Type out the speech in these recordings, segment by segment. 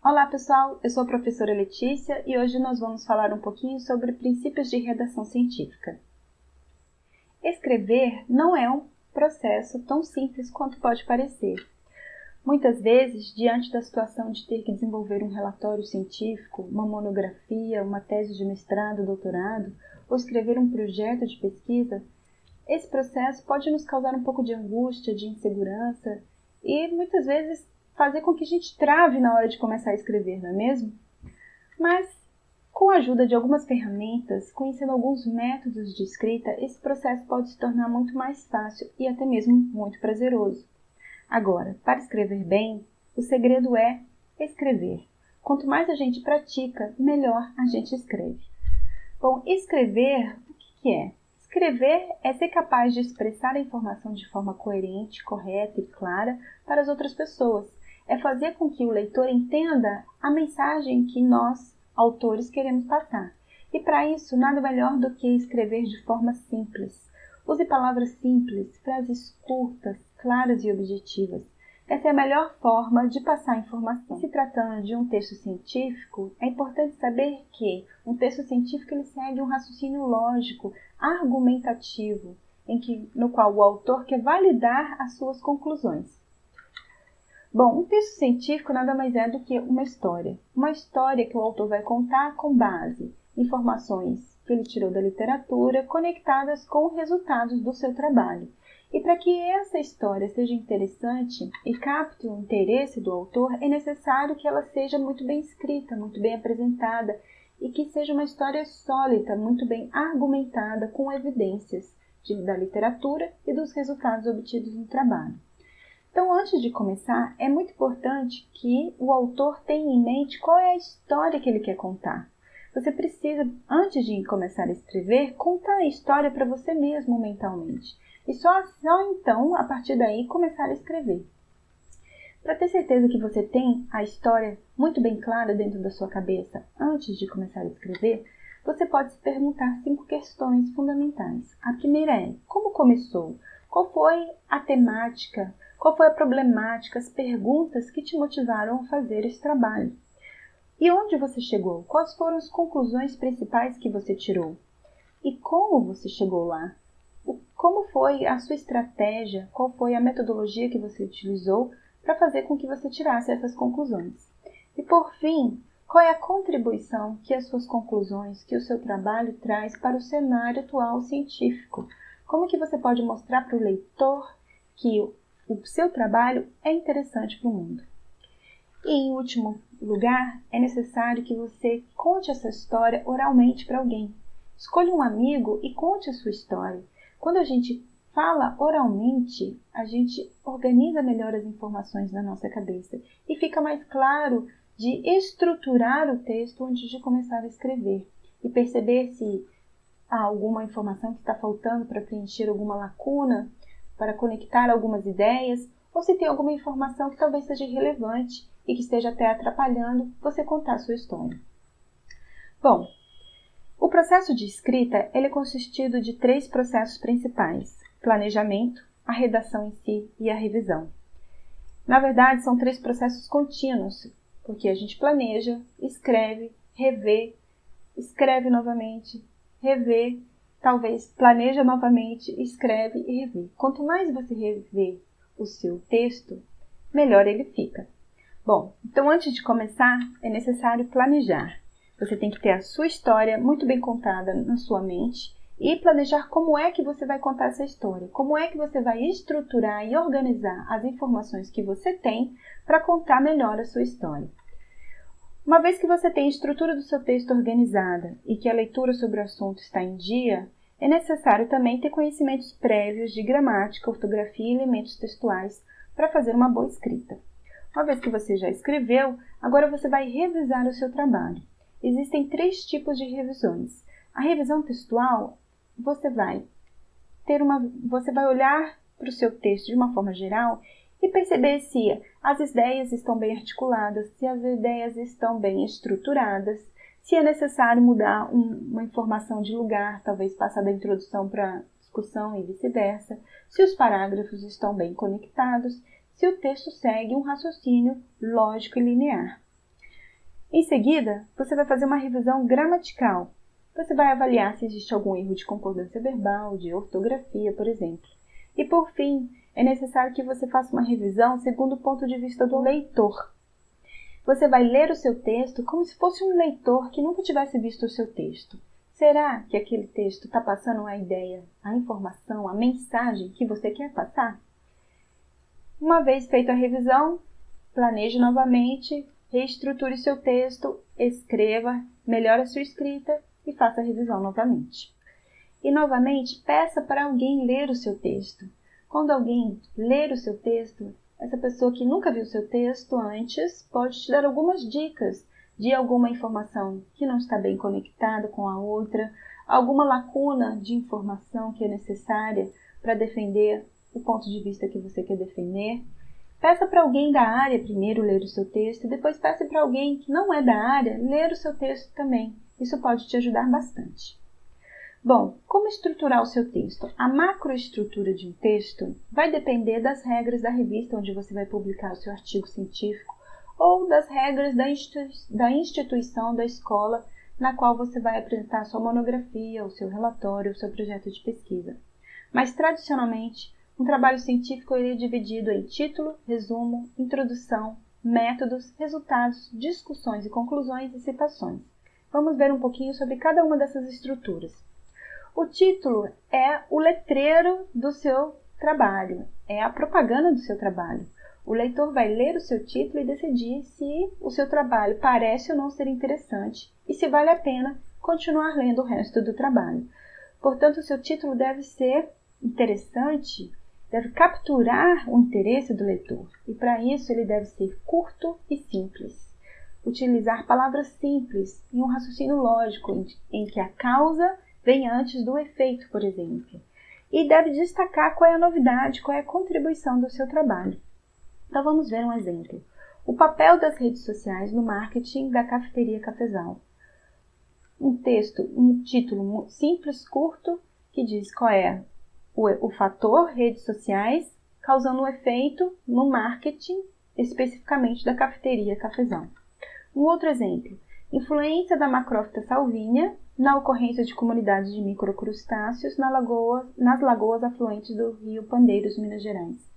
Olá pessoal, eu sou a professora Letícia e hoje nós vamos falar um pouquinho sobre princípios de redação científica. Escrever não é um processo tão simples quanto pode parecer. Muitas vezes, diante da situação de ter que desenvolver um relatório científico, uma monografia, uma tese de mestrado, doutorado, ou escrever um projeto de pesquisa, esse processo pode nos causar um pouco de angústia, de insegurança e muitas vezes fazer com que a gente trave na hora de começar a escrever, não é mesmo? Mas, com a ajuda de algumas ferramentas, conhecendo alguns métodos de escrita, esse processo pode se tornar muito mais fácil e até mesmo muito prazeroso. Agora, para escrever bem, o segredo é escrever. Quanto mais a gente pratica, melhor a gente escreve. Bom, escrever, o que é? Escrever é ser capaz de expressar a informação de forma coerente, correta e clara para as outras pessoas. É fazer com que o leitor entenda a mensagem que nós, autores, queremos passar. E para isso, nada melhor do que escrever de forma simples. Use palavras simples, frases curtas, claras e objetivas. Essa é a melhor forma de passar a informação. Se tratando de um texto científico, é importante saber que um texto científico ele segue um raciocínio lógico, argumentativo, no qual o autor quer validar as suas conclusões. Bom, um texto científico nada mais é do que uma história que o autor vai contar com base em informações que ele tirou da literatura, conectadas com resultados do seu trabalho. E para que essa história seja interessante e capte o interesse do autor, é necessário que ela seja muito bem escrita, muito bem apresentada e que seja uma história sólida, muito bem argumentada, com evidências da literatura e dos resultados obtidos no trabalho. Então, antes de começar, é muito importante que o autor tenha em mente qual é a história que ele quer contar. Você precisa, antes de começar a escrever, contar a história para você mesmo mentalmente. E só então, a partir daí, começar a escrever. Para ter certeza que você tem a história muito bem clara dentro da sua cabeça antes de começar a escrever, você pode se perguntar 5 questões fundamentais. A primeira é: como começou? Qual foi a temática? Qual foi a problemática, as perguntas que te motivaram a fazer esse trabalho? E onde você chegou? Quais foram as conclusões principais que você tirou? E como você chegou lá? Como foi a sua estratégia? Qual foi a metodologia que você utilizou para fazer com que você tirasse essas conclusões? E por fim, qual é a contribuição que as suas conclusões, que o seu trabalho traz para o cenário atual científico? Como que você pode mostrar para o leitor que o seu trabalho é interessante para o mundo? E, em último lugar, é necessário que você conte essa história oralmente para alguém. Escolha um amigo e conte a sua história. Quando a gente fala oralmente, a gente organiza melhor as informações na nossa cabeça e fica mais claro de estruturar o texto antes de começar a escrever e perceber se há alguma informação que está faltando para preencher alguma lacuna, para conectar algumas ideias, ou se tem alguma informação que talvez seja irrelevante e que esteja até atrapalhando você contar a sua história. Bom, o processo de escrita ele é consistido de 3 processos principais: planejamento, a redação em si e a revisão. Na verdade, são 3 processos contínuos, porque a gente planeja, escreve, revê, escreve novamente, revê, talvez planeja novamente, escreve e revê. Quanto mais você revê o seu texto, melhor ele fica. Bom, então antes de começar, é necessário planejar. Você tem que ter a sua história muito bem contada na sua mente e planejar como é que você vai contar essa história, como é que você vai estruturar e organizar as informações que você tem para contar melhor a sua história. Uma vez que você tem a estrutura do seu texto organizada e que a leitura sobre o assunto está em dia, é necessário também ter conhecimentos prévios de gramática, ortografia e elementos textuais para fazer uma boa escrita. Uma vez que você já escreveu, agora você vai revisar o seu trabalho. Existem 3 tipos de revisões. A revisão textual, você vai olhar para o seu texto de uma forma geral e perceber se as ideias estão bem articuladas, se as ideias estão bem estruturadas, se é necessário mudar uma informação de lugar, talvez passar da introdução para a discussão e vice-versa, se os parágrafos estão bem conectados, se o texto segue um raciocínio lógico e linear. Em seguida, você vai fazer uma revisão gramatical. Você vai avaliar se existe algum erro de concordância verbal, de ortografia, por exemplo. E por fim, é necessário que você faça uma revisão segundo o ponto de vista do leitor. Você vai ler o seu texto como se fosse um leitor que nunca tivesse visto o seu texto. Será que aquele texto está passando a ideia, a informação, a mensagem que você quer passar? Uma vez feita a revisão, planeje novamente, reestruture seu texto, escreva, melhore a sua escrita e faça a revisão novamente. E novamente, peça para alguém ler o seu texto. Quando alguém ler o seu texto, essa pessoa que nunca viu o seu texto antes pode te dar algumas dicas de alguma informação que não está bem conectada com a outra, alguma lacuna de informação que é necessária para defender o ponto de vista que você quer defender. Peça para alguém da área primeiro ler o seu texto e depois peça para alguém que não é da área ler o seu texto também. Isso pode te ajudar bastante. Bom, como estruturar o seu texto? A macroestrutura de um texto vai depender das regras da revista onde você vai publicar o seu artigo científico ou das regras da instituição, da escola na qual você vai apresentar a sua monografia, o seu relatório, o seu projeto de pesquisa. Mas, tradicionalmente, um trabalho científico é dividido em título, resumo, introdução, métodos, resultados, discussões e conclusões e citações. Vamos ver um pouquinho sobre cada uma dessas estruturas. O título é o letreiro do seu trabalho, é a propaganda do seu trabalho. O leitor vai ler o seu título e decidir se o seu trabalho parece ou não ser interessante e se vale a pena continuar lendo o resto do trabalho. Portanto, o seu título deve ser interessante, deve capturar o interesse do leitor, e para isso ele deve ser curto e simples. Utilizar palavras simples e um raciocínio lógico em que a causa vem antes do efeito, por exemplo. E deve destacar qual é a novidade, qual é a contribuição do seu trabalho. Então vamos ver um exemplo. O papel das redes sociais no marketing da Cafeteria Cafezal. Um título simples, curto, que diz qual é o fator redes sociais causando um efeito no marketing, especificamente da Cafeteria Cafezal. Um outro exemplo, influência da Macrófita salvinia na ocorrência de comunidades de microcrustáceos nas lagoas afluentes do rio Pandeiros, Minas Gerais.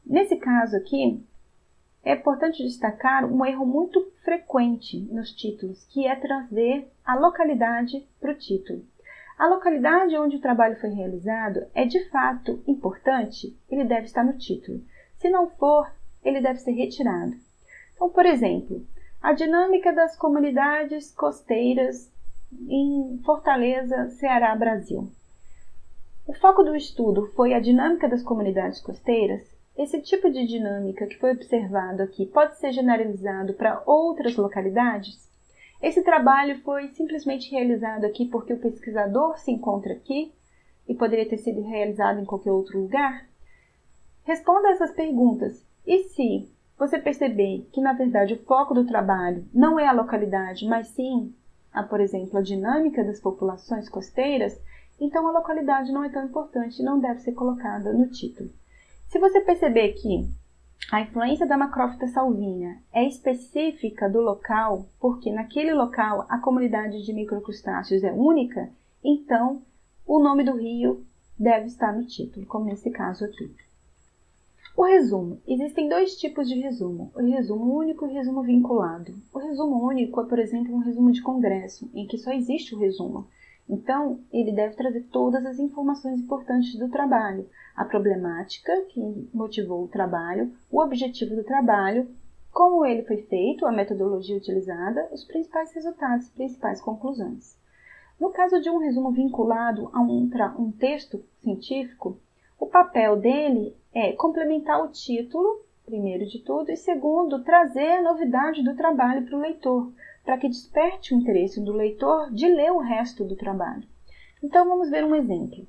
Nesse caso aqui, é importante destacar um erro muito frequente nos títulos, que é trazer a localidade para o título. A localidade onde o trabalho foi realizado é de fato importante, ele deve estar no título. Se não for, ele deve ser retirado. Então, por exemplo, a dinâmica das comunidades costeiras em Fortaleza, Ceará, Brasil. O foco do estudo foi a dinâmica das comunidades costeiras. Esse tipo de dinâmica que foi observado aqui pode ser generalizado para outras localidades? Esse trabalho foi simplesmente realizado aqui porque o pesquisador se encontra aqui e poderia ter sido realizado em qualquer outro lugar? Responda essas perguntas. E se você perceber que, na verdade, o foco do trabalho não é a localidade, mas sim, por exemplo, a dinâmica das populações costeiras, então a localidade não é tão importante e não deve ser colocada no título. Se você perceber que a influência da Macrófita salvinia é específica do local, porque naquele local a comunidade de microcrustáceos é única, então o nome do rio deve estar no título, como nesse caso aqui. O resumo. Existem dois tipos de resumo, o resumo único e o resumo vinculado. O resumo único é, por exemplo, um resumo de congresso, em que só existe o resumo. Então, ele deve trazer todas as informações importantes do trabalho, a problemática que motivou o trabalho, o objetivo do trabalho, como ele foi feito, a metodologia utilizada, os principais resultados, as principais conclusões. No caso de um resumo vinculado a um texto científico, o papel dele é complementar o título, primeiro de tudo, e segundo, trazer a novidade do trabalho para o leitor, para que desperte o interesse do leitor de ler o resto do trabalho. Então vamos ver um exemplo.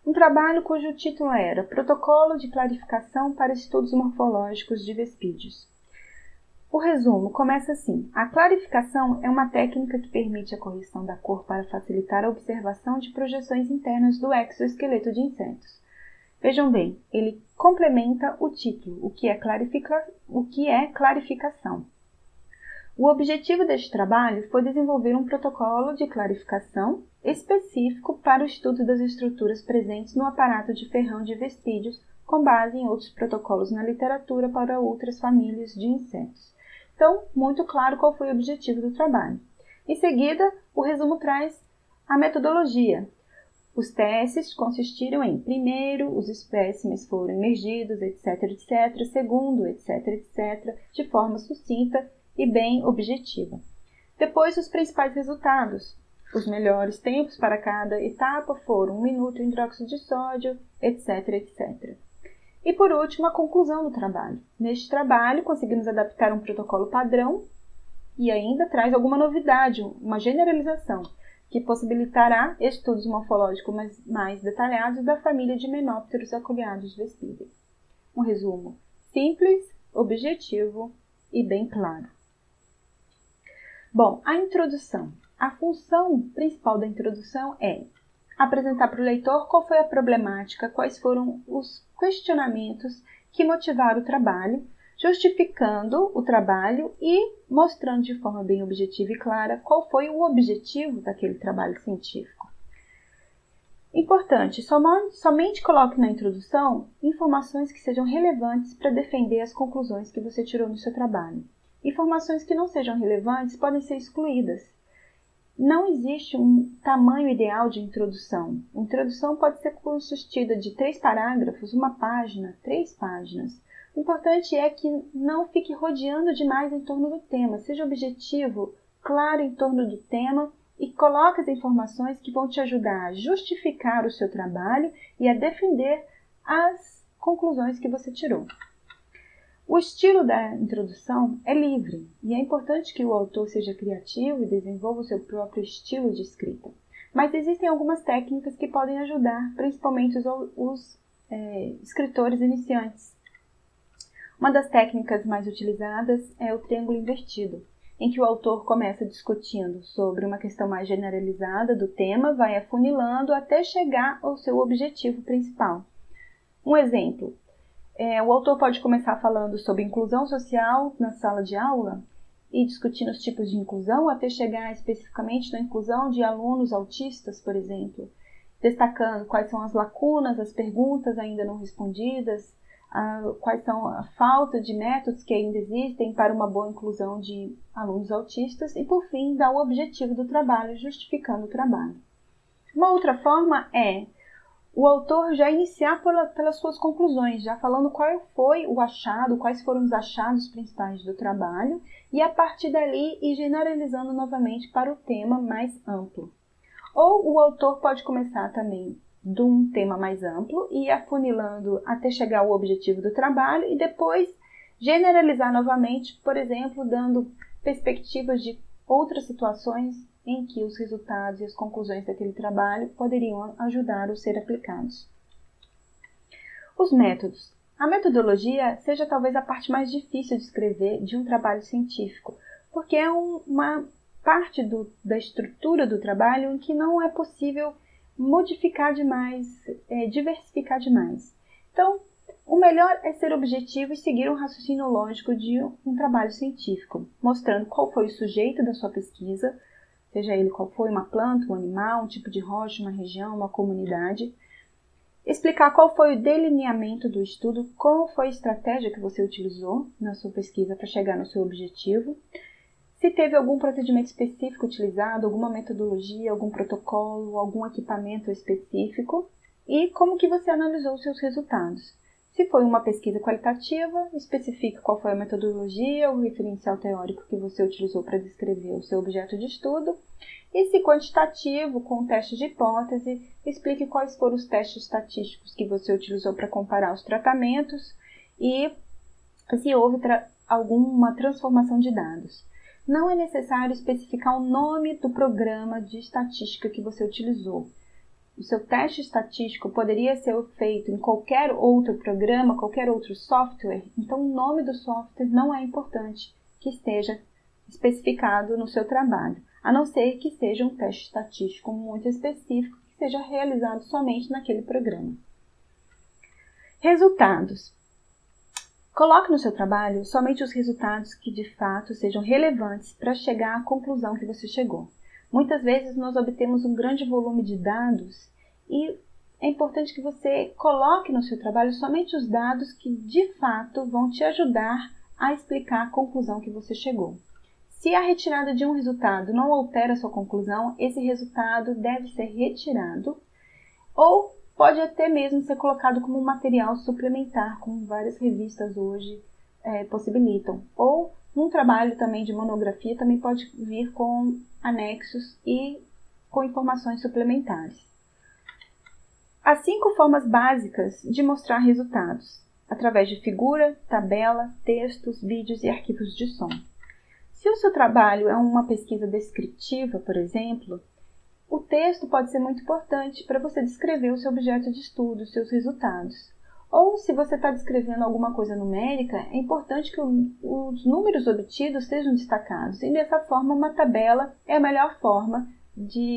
Um trabalho cujo título era Protocolo de Clarificação para Estudos Morfológicos de Vespídeos. O resumo começa assim. A clarificação é uma técnica que permite a correção da cor para facilitar a observação de projeções internas do exoesqueleto de insetos. Vejam bem, ele complementa o título, o que é clarificação. O objetivo deste trabalho foi desenvolver um protocolo de clarificação específico para o estudo das estruturas presentes no aparato de ferrão de Vespídeos, com base em outros protocolos na literatura para outras famílias de insetos. Então, muito claro qual foi o objetivo do trabalho. Em seguida, o resumo traz a metodologia. Os testes consistiram em, primeiro, os espécimes foram imergidos, etc., etc., segundo, etc., etc., de forma sucinta e bem objetiva. Depois, os principais resultados. Os melhores tempos para cada etapa foram 1 minuto em hidróxido de sódio, etc., etc. E, por último, a conclusão do trabalho. Neste trabalho, conseguimos adaptar um protocolo padrão e ainda traz alguma novidade, uma generalização, que possibilitará estudos morfológicos mais detalhados da família de Menopteros aculeados Vespídeos. Um resumo simples, objetivo e bem claro. Bom, a introdução. A função principal da introdução é apresentar para o leitor qual foi a problemática, quais foram os questionamentos que motivaram o trabalho, justificando o trabalho e mostrando de forma bem objetiva e clara qual foi o objetivo daquele trabalho científico. Importante, somente coloque na introdução informações que sejam relevantes para defender as conclusões que você tirou no seu trabalho. Informações que não sejam relevantes podem ser excluídas. Não existe um tamanho ideal de introdução. A introdução pode ser consistida de 3 parágrafos, 1 página, 3 páginas. O importante é que não fique rodeando demais em torno do tema. Seja objetivo, claro em torno do tema e coloque as informações que vão te ajudar a justificar o seu trabalho e a defender as conclusões que você tirou. O estilo da introdução é livre e é importante que o autor seja criativo e desenvolva o seu próprio estilo de escrita. Mas existem algumas técnicas que podem ajudar, principalmente os escritores iniciantes. Uma das técnicas mais utilizadas é o triângulo invertido, em que o autor começa discutindo sobre uma questão mais generalizada do tema, vai afunilando até chegar ao seu objetivo principal. Um exemplo. O autor pode começar falando sobre inclusão social na sala de aula e discutindo os tipos de inclusão até chegar especificamente na inclusão de alunos autistas, por exemplo, destacando quais são as lacunas, as perguntas ainda não respondidas, quais são a falta de métodos que ainda existem para uma boa inclusão de alunos autistas e, por fim, dar o objetivo do trabalho, justificando o trabalho. Uma outra forma é o autor já iniciar pelas suas conclusões, já falando qual foi o achado, quais foram os achados principais do trabalho, e a partir dali ir generalizando novamente para o tema mais amplo. Ou o autor pode começar também de um tema mais amplo e ir afunilando até chegar ao objetivo do trabalho e depois generalizar novamente, por exemplo, dando perspectivas de outras situações em que os resultados e as conclusões daquele trabalho poderiam ajudar a ser aplicados. Os métodos. A metodologia seja talvez a parte mais difícil de escrever de um trabalho científico, porque é uma parte da estrutura do trabalho em que não é possível modificar demais, diversificar demais. Então, o melhor é ser objetivo e seguir um raciocínio lógico de um trabalho científico, mostrando qual foi o sujeito da sua pesquisa, seja ele qual foi, uma planta, um animal, um tipo de rocha, uma região, uma comunidade. Explicar qual foi o delineamento do estudo, qual foi a estratégia que você utilizou na sua pesquisa para chegar no seu objetivo. Se teve algum procedimento específico utilizado, alguma metodologia, algum protocolo, algum equipamento específico. E como que você analisou os seus resultados. Se foi uma pesquisa qualitativa, especifique qual foi a metodologia, o referencial teórico que você utilizou para descrever o seu objeto de estudo. E se quantitativo, com testes de hipótese, explique quais foram os testes estatísticos que você utilizou para comparar os tratamentos e se houve alguma transformação de dados. Não é necessário especificar o nome do programa de estatística que você utilizou. O seu teste estatístico poderia ser feito em qualquer outro programa, qualquer outro software, então o nome do software não é importante que esteja especificado no seu trabalho, a não ser que seja um teste estatístico muito específico que seja realizado somente naquele programa. Resultados. Coloque no seu trabalho somente os resultados que de fato sejam relevantes para chegar à conclusão que você chegou. Muitas vezes nós obtemos um grande volume de dados e é importante que você coloque no seu trabalho somente os dados que de fato vão te ajudar a explicar a conclusão que você chegou. Se a retirada de um resultado não altera a sua conclusão, esse resultado deve ser retirado ou pode até mesmo ser colocado como um material suplementar, como várias revistas hoje possibilitam. Ou num trabalho também de monografia também pode vir com anexos e com informações suplementares. Há 5 formas básicas de mostrar resultados, através de figura, tabela, textos, vídeos e arquivos de som. Se o seu trabalho é uma pesquisa descritiva, por exemplo, o texto pode ser muito importante para você descrever o seu objeto de estudo, os seus resultados. Ou se você está descrevendo alguma coisa numérica, é importante que os números obtidos sejam destacados. E dessa forma, uma tabela é a melhor forma,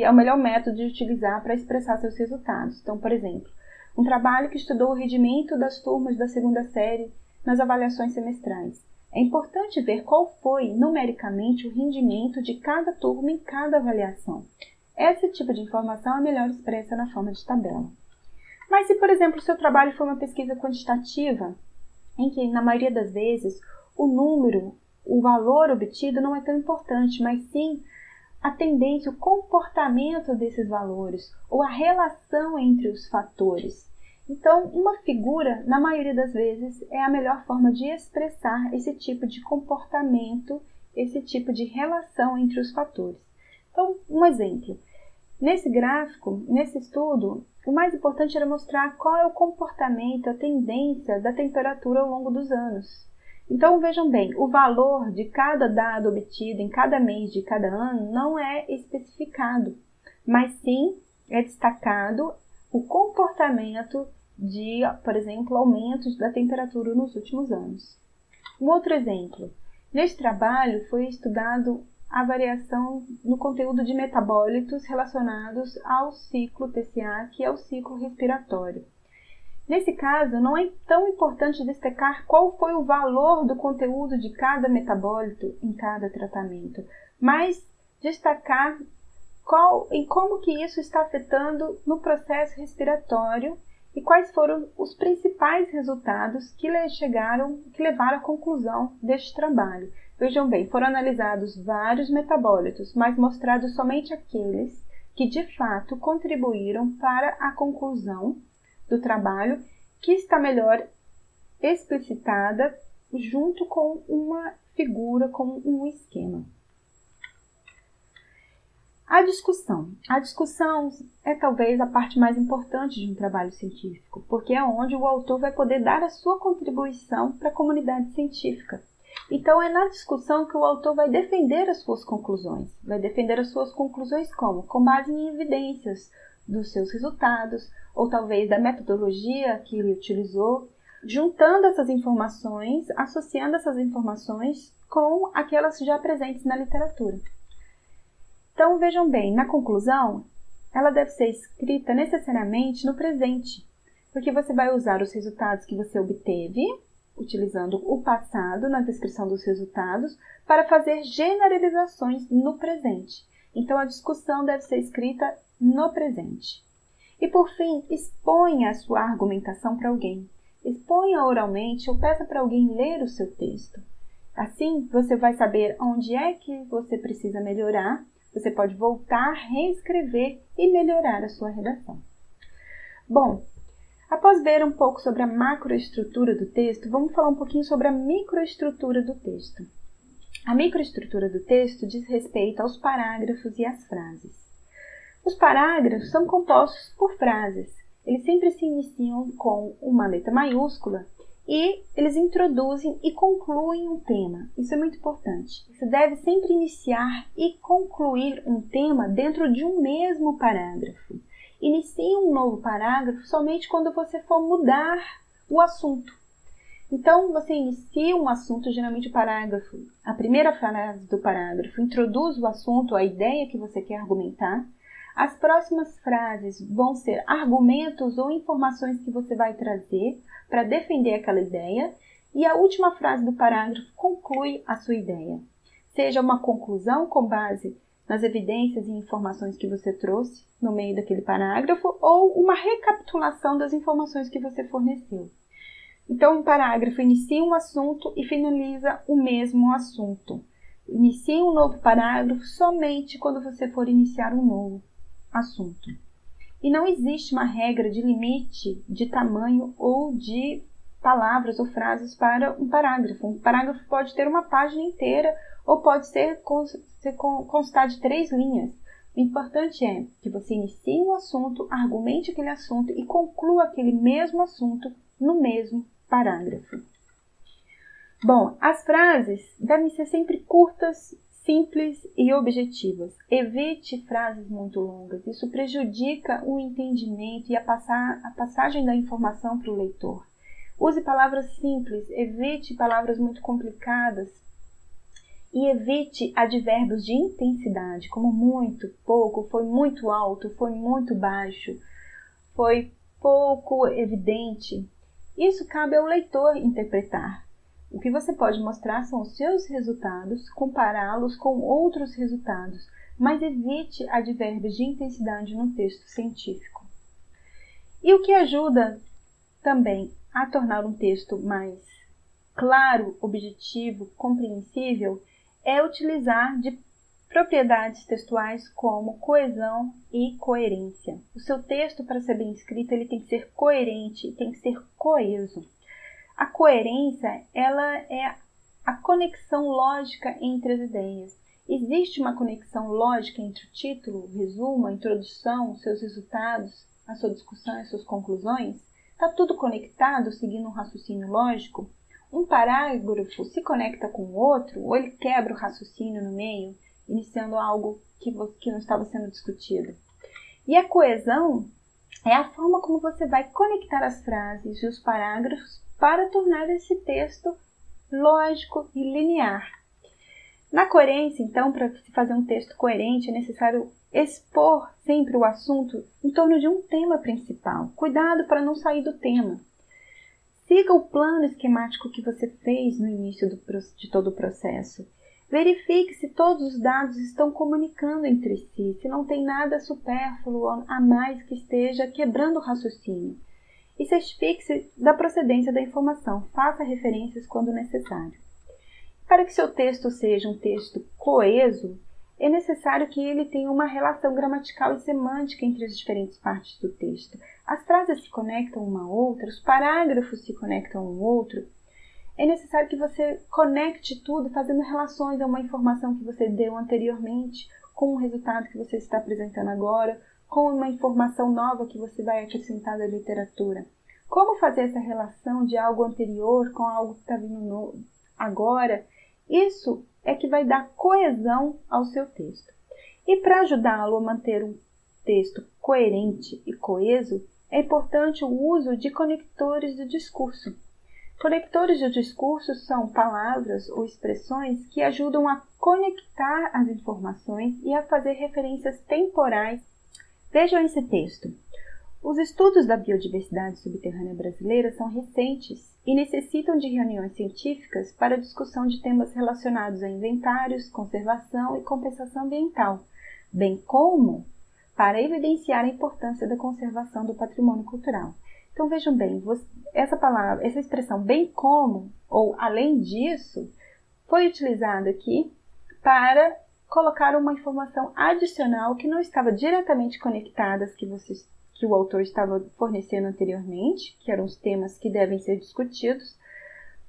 é o melhor método de utilizar para expressar seus resultados. Então, por exemplo, um trabalho que estudou o rendimento das turmas da 2ª série nas avaliações semestrais. É importante ver qual foi, numericamente, o rendimento de cada turma em cada avaliação. Esse tipo de informação é melhor expressa na forma de tabela. Mas se, por exemplo, o seu trabalho for uma pesquisa quantitativa, em que, na maioria das vezes, o número, o valor obtido não é tão importante, mas sim a tendência, o comportamento desses valores, ou a relação entre os fatores. Então, uma figura, na maioria das vezes, é a melhor forma de expressar esse tipo de comportamento, esse tipo de relação entre os fatores. Então, um exemplo. Nesse gráfico, nesse estudo, o mais importante era mostrar qual é o comportamento, a tendência da temperatura ao longo dos anos. Então, vejam bem, o valor de cada dado obtido em cada mês de cada ano não é especificado, mas sim é destacado o comportamento de, por exemplo, aumentos da temperatura nos últimos anos. Um outro exemplo. Neste trabalho foi estudado a variação no conteúdo de metabólitos relacionados ao ciclo TCA, que é o ciclo respiratório. Nesse caso, não é tão importante destacar qual foi o valor do conteúdo de cada metabólito em cada tratamento, mas destacar como que isso está afetando no processo respiratório e quais foram os principais resultados que levaram à conclusão deste trabalho. Vejam bem, foram analisados vários metabólitos, mas mostrados somente aqueles que de fato contribuíram para a conclusão do trabalho, que está melhor explicitada junto com uma figura, com um esquema. A discussão. A discussão é talvez a parte mais importante de um trabalho científico, porque é onde o autor vai poder dar a sua contribuição para a comunidade científica. Então, é na discussão que o autor vai defender as suas conclusões. Vai defender as suas conclusões como? Com base em evidências dos seus resultados, ou talvez da metodologia que ele utilizou, juntando essas informações, associando essas informações com aquelas já presentes na literatura. Então, vejam bem, na conclusão, ela deve ser escrita necessariamente no presente, porque você vai usar os resultados que você obteve, utilizando o passado na descrição dos resultados, para fazer generalizações no presente. Então, a discussão deve ser escrita no presente. E, por fim, exponha a sua argumentação para alguém. Exponha oralmente ou peça para alguém ler o seu texto. Assim, você vai saber onde é que você precisa melhorar, você pode voltar, reescrever e melhorar a sua redação. Bom, após ver um pouco sobre a macroestrutura do texto, vamos falar um pouquinho sobre a microestrutura do texto. A microestrutura do texto diz respeito aos parágrafos e às frases. Os parágrafos são compostos por frases. Eles sempre se iniciam com uma letra maiúscula e eles introduzem e concluem um tema. Isso é muito importante. Você deve sempre iniciar e concluir um tema dentro de um mesmo parágrafo. Inicie um novo parágrafo somente quando você for mudar o assunto. Então, você inicia um assunto, geralmente o parágrafo, a primeira frase do parágrafo introduz o assunto, a ideia que você quer argumentar. As próximas frases vão ser argumentos ou informações que você vai trazer para defender aquela ideia. e a última frase do parágrafo conclui a sua ideia. Seja uma conclusão com base nas evidências e informações que você trouxe no meio daquele parágrafo ou uma recapitulação das informações que você forneceu. Então, um parágrafo inicia um assunto e finaliza o mesmo assunto. Inicie um novo parágrafo somente quando você for iniciar um novo assunto. E não existe uma regra de limite de tamanho ou de palavras ou frases para um parágrafo. Um parágrafo pode ter uma página inteira ou pode constar de 3 linhas. O importante é que você inicie um assunto, argumente aquele assunto e conclua aquele mesmo assunto no mesmo parágrafo. Bom, as frases devem ser sempre curtas, simples e objetivas. Evite frases muito longas. Isso prejudica o entendimento e a passagem da informação para o leitor. Use palavras simples, evite palavras muito complicadas e evite advérbios de intensidade, como muito, pouco, foi muito alto, foi muito baixo, foi pouco evidente. Isso cabe ao leitor interpretar. O que você pode mostrar são os seus resultados, compará-los com outros resultados, mas evite advérbios de intensidade no texto científico. E o que ajuda também a tornar um texto mais claro, objetivo, compreensível, é utilizar de propriedades textuais como coesão e coerência. O seu texto, para ser bem escrito, ele tem que ser coerente, tem que ser coeso. A coerência, ela é a conexão lógica entre as ideias. Existe uma conexão lógica entre o título, o resumo, a introdução, os seus resultados, a sua discussão e as suas conclusões? Está tudo conectado, seguindo um raciocínio lógico? Um parágrafo se conecta com o outro, ou ele quebra o raciocínio no meio, iniciando algo que não estava sendo discutido? E a coesão é a forma como você vai conectar as frases e os parágrafos para tornar esse texto lógico e linear. Na coerência, então, para se fazer um texto coerente, é necessário expor sempre o assunto em torno de um tema principal. Cuidado para não sair do tema. Siga o plano esquemático que você fez no início de todo o processo. Verifique se todos os dados estão comunicando entre si, se não tem nada supérfluo a mais que esteja quebrando o raciocínio. E certifique-se da procedência da informação. Faça referências quando necessário. Para que seu texto seja um texto coeso, é necessário que ele tenha uma relação gramatical e semântica entre as diferentes partes do texto. As frases se conectam uma a outra, os parágrafos se conectam um ao outro. É necessário que você conecte tudo fazendo relações a uma informação que você deu anteriormente com o resultado que você está apresentando agora, com uma informação nova que você vai acrescentar da literatura. Como fazer essa relação de algo anterior com algo que está vindo agora? Isso é que vai dar coesão ao seu texto. E para ajudá-lo a manter um texto coerente e coeso, é importante o uso de conectores do discurso. Conectores do discurso são palavras ou expressões que ajudam a conectar as informações e a fazer referências temporais. Vejam esse texto. Os estudos da biodiversidade subterrânea brasileira são recentes e necessitam de reuniões científicas para discussão de temas relacionados a inventários, conservação e compensação ambiental, bem como para evidenciar a importância da conservação do patrimônio cultural. Então vejam bem, essa expressão bem como ou além disso foi utilizada aqui para colocar uma informação adicional que não estava diretamente conectada às que o autor estava fornecendo anteriormente, que eram os temas que devem ser discutidos,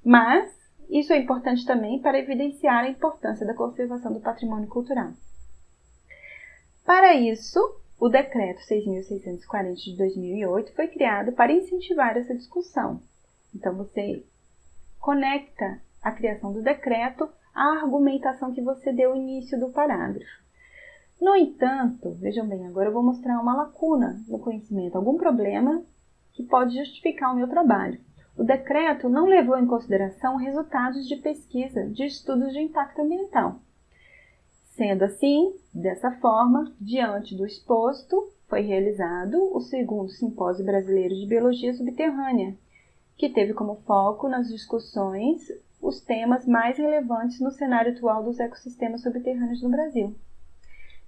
mas isso é importante também para evidenciar a importância da conservação do patrimônio cultural. Para isso, o Decreto 6.640 de 2008 foi criado para incentivar essa discussão. Então, você conecta a criação do decreto à argumentação que você deu no início do parágrafo. No entanto, vejam bem, agora eu vou mostrar uma lacuna no conhecimento, algum problema que pode justificar o meu trabalho. O decreto não levou em consideração resultados de pesquisa de estudos de impacto ambiental. Sendo assim, dessa forma, diante do exposto, foi realizado o 2º Simpósio Brasileiro de Biologia Subterrânea, que teve como foco nas discussões os temas mais relevantes no cenário atual dos ecossistemas subterrâneos no Brasil.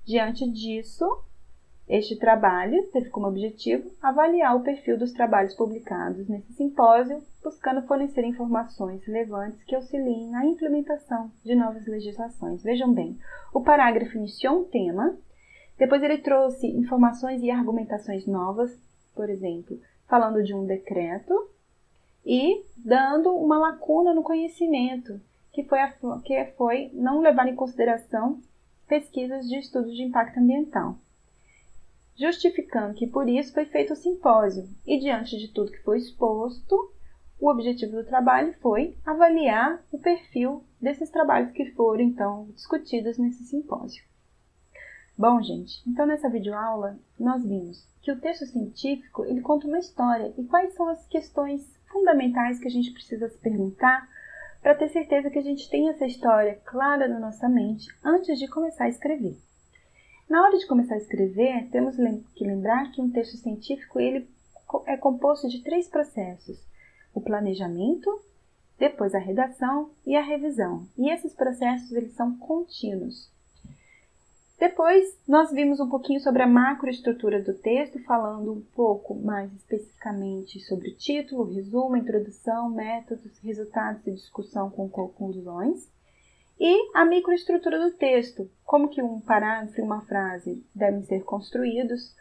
Diante disso, este trabalho teve como objetivo avaliar o perfil dos trabalhos publicados nesse simpósio, buscando fornecer informações relevantes que auxiliem na implementação de novas legislações. Vejam bem, o parágrafo iniciou um tema, depois ele trouxe informações e argumentações novas, por exemplo, falando de um decreto e dando uma lacuna no conhecimento, que foi não levar em consideração pesquisas de estudos de impacto ambiental, justificando que por isso foi feito o simpósio. E diante de tudo que foi exposto, o objetivo do trabalho foi avaliar o perfil desses trabalhos que foram, então, discutidos nesse simpósio. Bom, gente, então nessa videoaula nós vimos que o texto científico ele conta uma história e quais são as questões fundamentais que a gente precisa se perguntar para ter certeza que a gente tem essa história clara na nossa mente antes de começar a escrever. Na hora de começar a escrever, temos que lembrar que um texto científico ele é composto de 3 processos: o planejamento, depois a redação e a revisão. E esses processos eles são contínuos. Depois, nós vimos um pouquinho sobre a macroestrutura do texto, falando um pouco mais especificamente sobre o título, resumo, introdução, métodos, resultados e discussão com conclusões. E a microestrutura do texto, como que um parágrafo e uma frase devem ser construídos,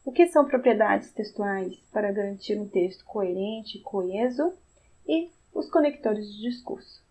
o que são propriedades textuais para garantir um texto coerente e coeso, e os conectores de discurso.